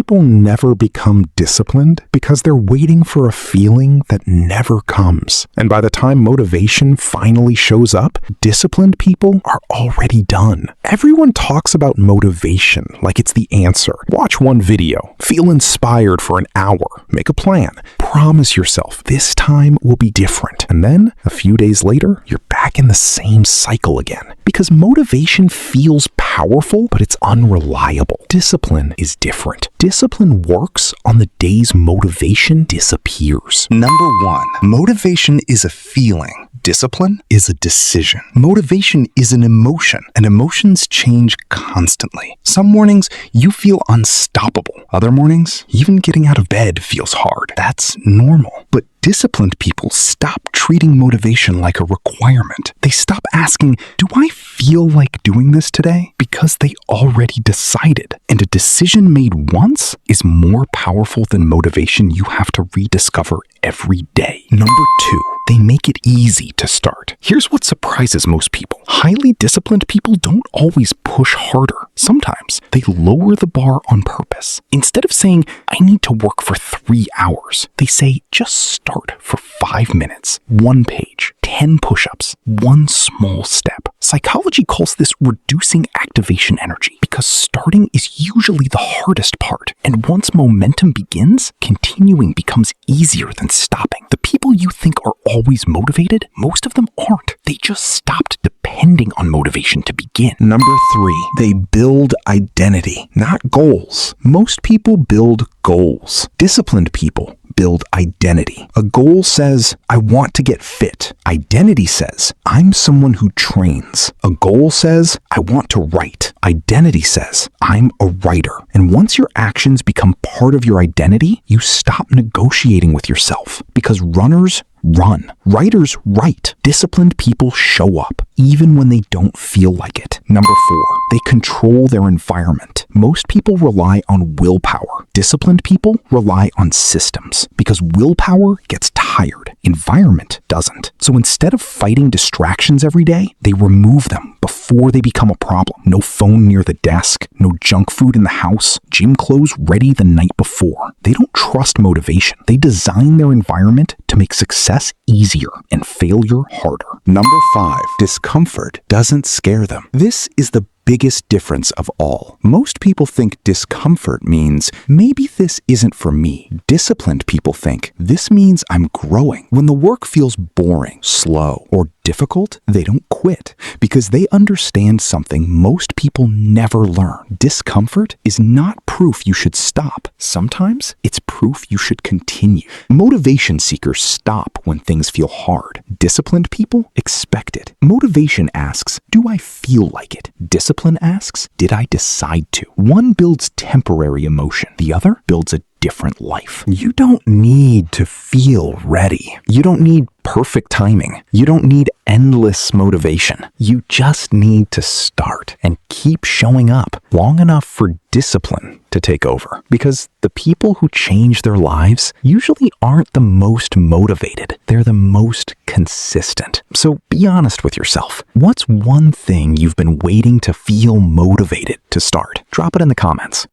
people never become disciplined because they're waiting for a feeling that never comes. And by the time motivation finally shows up, disciplined people are already done. Everyone talks about motivation like it's the answer. Watch one video, feel inspired for an hour, make a plan, promise yourself this time will be different. And then, a few days later, you're back in the same cycle again. Because motivation feels powerful, but it's unreliable. Discipline is different. Discipline works on the days motivation disappears. Number 1, motivation is a feeling. Discipline is a decision. Motivation is an emotion, and emotions change constantly. Some mornings, you feel unstoppable. Other mornings, even getting out of bed feels hard. That's normal. But disciplined people stop treating motivation like a requirement. They stop asking, do I feel like doing this today? Because they already decided. And a decision made once is more powerful than motivation you have to rediscover every day. Number 2, they make it easy to start. Here's what surprises most people. Highly disciplined people don't always push harder. Sometimes they lower the bar on purpose. Instead of saying, I need to work for 3 hours, they say, just start for 5 minutes, 1 page, 10 push-ups, 1 small step. Psychology calls this reducing activation energy because starting is usually the hardest part. And once momentum begins, continuing becomes easier than stopping. The people you think are always motivated, most of them aren't. They just stopped depending on motivation to begin. Number 3, they build identity, not goals. Most people build goals. Disciplined people build identity. A goal says, I want to get fit. Identity says, I'm someone who trains. A goal says, I want to write. Identity says, I'm a writer. And once your actions become part of your identity, you stop negotiating with yourself because runners run. Writers write. Disciplined people show up, even when they don't feel like it. Number 4, they control their environment. Most people rely on willpower. Disciplined people rely on systems because willpower gets tired. Environment doesn't. So instead of fighting distractions every day, they remove them before they become a problem. No phone near the desk, no junk food in the house, gym clothes ready the night before. They don't trust motivation. They design their environment to make success easier and failure harder. Number 5, discomfort doesn't scare them. This is the biggest difference of all. Most people think discomfort means maybe this isn't for me. Disciplined people think this means I'm growing. When the work feels boring, slow, or difficult, they don't quit because they understand something most people never learn. Discomfort is not proof you should stop. Sometimes it's proof you should continue. Motivation seekers stop when things feel hard. Disciplined people expect it. Motivation asks, do I feel like it? Discipline asks, did I decide to? One builds temporary emotion. The other builds a different life. You don't need to feel ready. You don't need perfect timing. You don't need endless motivation. You just need to start and keep showing up long enough for discipline to take over. Because the people who change their lives usually aren't the most motivated. They're the most consistent. So be honest with yourself. What's one thing you've been waiting to feel motivated to start? Drop it in the comments.